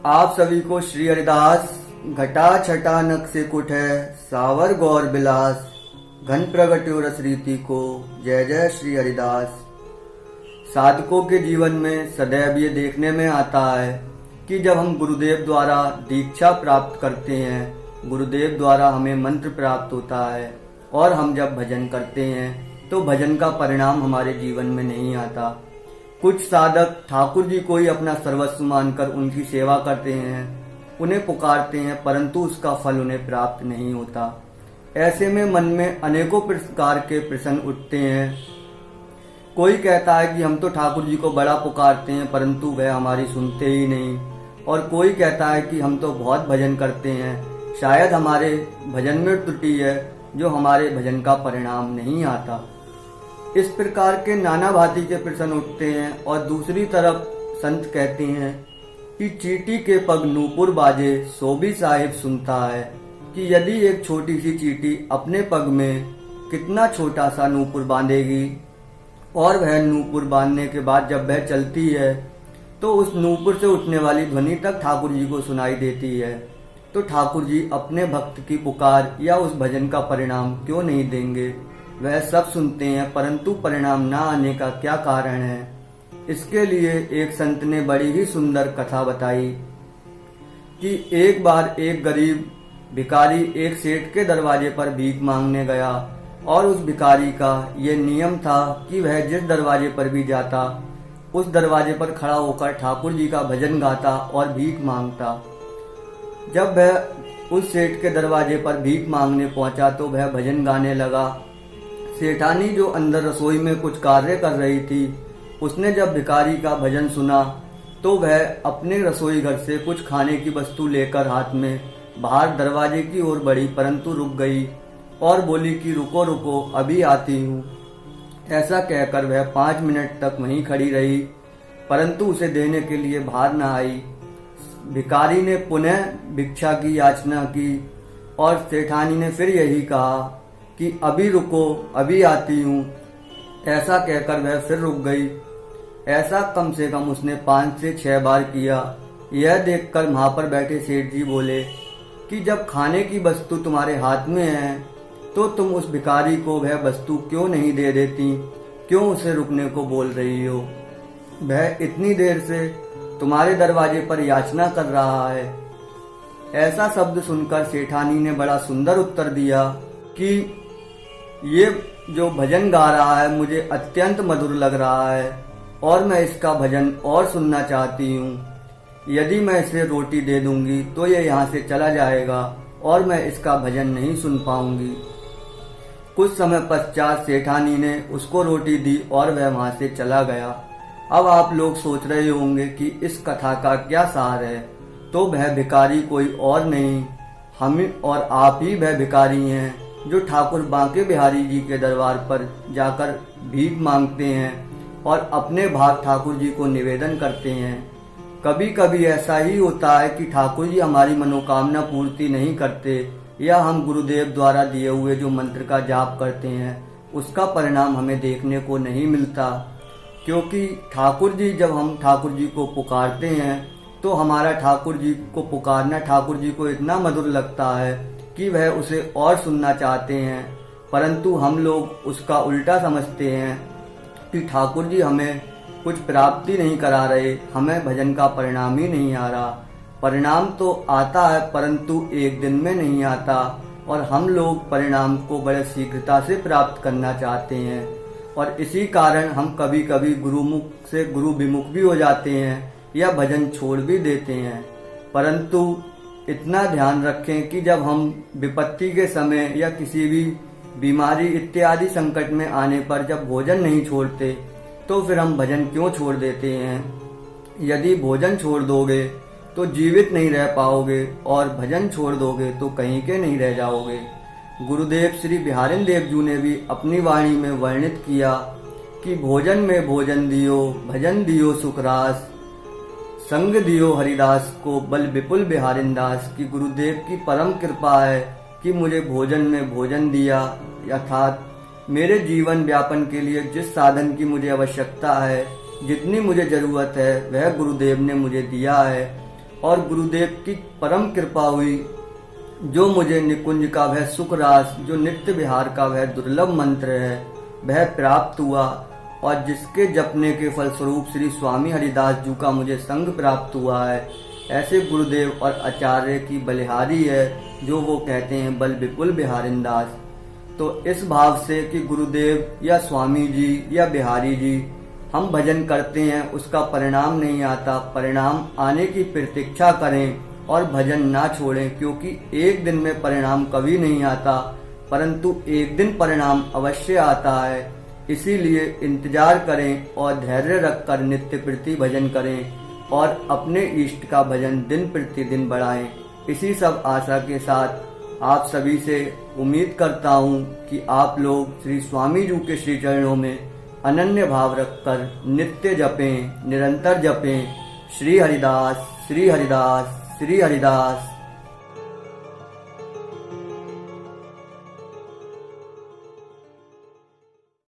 आप सभी को श्री हरिदास घटा छटा नक से कुट है सावर गौर बिलास घन प्रगट्यो रस रीति को जय जय श्री हरिदास। साधकों के जीवन में सदैव ये देखने में आता है कि जब हम गुरुदेव द्वारा दीक्षा प्राप्त करते हैं, गुरुदेव द्वारा हमें मंत्र प्राप्त होता है और हम जब भजन करते हैं तो भजन का परिणाम हमारे जीवन में नहीं आता। कुछ साधक ठाकुर जी को ही अपना सर्वस्व मानकर उनकी सेवा करते हैं, उन्हें पुकारते हैं, परंतु उसका फल उन्हें प्राप्त नहीं होता। ऐसे में मन में अनेकों प्रकार के प्रश्न उठते हैं। कोई कहता है कि हम तो ठाकुर जी को बड़ा पुकारते हैं परंतु वह हमारी सुनते ही नहीं, और कोई कहता है कि हम तो बहुत भजन करते हैं, शायद हमारे भजन में त्रुटि है जो हमारे भजन का परिणाम नहीं आता। इस प्रकार के नाना भांति के प्रश्न उठते हैं। और दूसरी तरफ संत कहते हैं कि चींटी के पग नूपुर बाजे सो भी साहिब सुनता है, कि यदि एक छोटी सी चींटी अपने पग में कितना छोटा सा नूपुर बांधेगी और वह नूपुर बांधने के बाद जब वह चलती है तो उस नूपुर से उठने वाली ध्वनि तक ठाकुर जी को सुनाई देती है, तो ठाकुर जी अपने भक्त की पुकार या उस भजन का परिणाम क्यों नहीं देंगे। वह सब सुनते हैं परंतु परिणाम ना आने का क्या कारण है। इसके लिए एक संत ने बड़ी ही सुंदर कथा बताई कि एक बार एक गरीब भिखारी एक सेठ के दरवाजे पर भीख मांगने गया, और उस भिखारी का ये नियम था कि वह जिस दरवाजे पर भी जाता उस दरवाजे पर खड़ा होकर ठाकुर जी का भजन गाता और भीख मांगता। जब वह उस सेठ के दरवाजे पर भीख मांगने पहुंचा तो वह भजन गाने लगा। सेठानी जो अंदर रसोई में कुछ कार्य कर रही थी, उसने जब भिखारी का भजन सुना तो वह अपने रसोई घर से कुछ खाने की वस्तु लेकर हाथ में बाहर दरवाजे की ओर बढ़ी, परंतु रुक गई और बोली कि रुको रुको अभी आती हूँ। ऐसा कहकर वह 5 मिनट तक वहीं खड़ी रही, परंतु उसे देने के लिए बाहर न आई। भिखारी ने पुनः भिक्षा की याचना की और सेठानी ने फिर यही कहा कि अभी रुको अभी आती हूँ। ऐसा कहकर वह फिर रुक गई। ऐसा कम से कम उसने 5 से 6 बार किया। यह देखकर वहां पर बैठे सेठ जी बोले कि जब खाने की वस्तु तुम्हारे हाथ में है तो तुम उस भिखारी को वह वस्तु क्यों नहीं दे देती, क्यों उसे रुकने को बोल रही हो। वह इतनी देर से तुम्हारे दरवाजे पर याचना कर रहा है। ऐसा शब्द सुनकर सेठानी ने बड़ा सुंदर उत्तर दिया कि ये जो भजन गा रहा है मुझे अत्यंत मधुर लग रहा है और मैं इसका भजन और सुनना चाहती हूँ। यदि मैं इसे रोटी दे दूंगी तो ये यहाँ से चला जाएगा और मैं इसका भजन नहीं सुन पाऊंगी। कुछ समय पश्चात सेठानी ने उसको रोटी दी और वह वहां से चला गया। अब आप लोग सोच रहे होंगे कि इस कथा का क्या सार है। तो वह भिखारी कोई और नहीं, हम और आप ही वह भिखारी हैं जो ठाकुर बांके बिहारी जी के दरबार पर जाकर भीख मांगते हैं और अपने भाग ठाकुर जी को निवेदन करते हैं। कभी कभी ऐसा ही होता है कि ठाकुर जी हमारी मनोकामना पूर्ति नहीं करते, या हम गुरुदेव द्वारा दिए हुए जो मंत्र का जाप करते हैं उसका परिणाम हमें देखने को नहीं मिलता। क्योंकि ठाकुर जी जब हम ठाकुर जी को पुकारते हैं तो हमारा ठाकुर जी को पुकारना ठाकुर जी को इतना मधुर लगता है कि वह उसे और सुनना चाहते हैं, परंतु हम लोग उसका उल्टा समझते हैं कि ठाकुर जी हमें कुछ प्राप्ति नहीं करा रहे, हमें भजन का परिणाम ही नहीं आ रहा। परिणाम तो आता है परंतु एक दिन में नहीं आता, और हम लोग परिणाम को बड़े शीघ्रता से प्राप्त करना चाहते हैं, और इसी कारण हम कभी कभी गुरुमुख से गुरु विमुख भी हो जाते हैं या भजन छोड़ भी देते हैं। परंतु इतना ध्यान रखें कि जब हम विपत्ति के समय या किसी भी बीमारी इत्यादि संकट में आने पर जब भोजन नहीं छोड़ते तो फिर हम भजन क्यों छोड़ देते हैं। यदि भोजन छोड़ दोगे तो जीवित नहीं रह पाओगे और भजन छोड़ दोगे तो कहीं के नहीं रह जाओगे। गुरुदेव श्री बिहारिन देव जी ने भी अपनी वाणी में वर्णित किया कि भोजन में भोजन दियो, भजन दियो सुखरास, संग दियो हरिदास को बल विपुल बिहारिन दास। की गुरुदेव की परम कृपा है कि मुझे भोजन में भोजन दिया, अर्थात मेरे जीवन व्यापन के लिए जिस साधन की मुझे आवश्यकता है, जितनी मुझे जरूरत है वह गुरुदेव ने मुझे दिया है। और गुरुदेव की परम कृपा हुई, जो मुझे निकुंज का वह सुख रास, जो नित्य विहार का वह दुर्लभ मंत्र है, वह प्राप्त हुआ, और जिसके जपने के फलस्वरूप श्री स्वामी हरिदास जी का मुझे संग प्राप्त हुआ है। ऐसे गुरुदेव और आचार्य की बलिहारी है, जो वो कहते हैं बल विपुल बिहारिंदास। तो इस भाव से कि गुरुदेव या स्वामी जी या बिहारी जी, हम भजन करते हैं, उसका परिणाम नहीं आता, परिणाम आने की प्रतीक्षा करें और भजन ना छोड़ें, क्योंकि एक दिन में परिणाम कभी नहीं आता, परंतु एक दिन परिणाम अवश्य आता है। इसीलिए इंतजार करें और धैर्य रखकर नित्य प्रति भजन करें और अपने इष्ट का भजन दिन प्रतिदिन बढ़ाएं। इसी सब आशा के साथ आप सभी से उम्मीद करता हूँ कि आप लोग श्री स्वामी जी के श्री चरणों में अनन्य भाव रखकर नित्य जपें, निरंतर जपें। श्री हरिदास, श्री हरिदास, श्री हरिदास।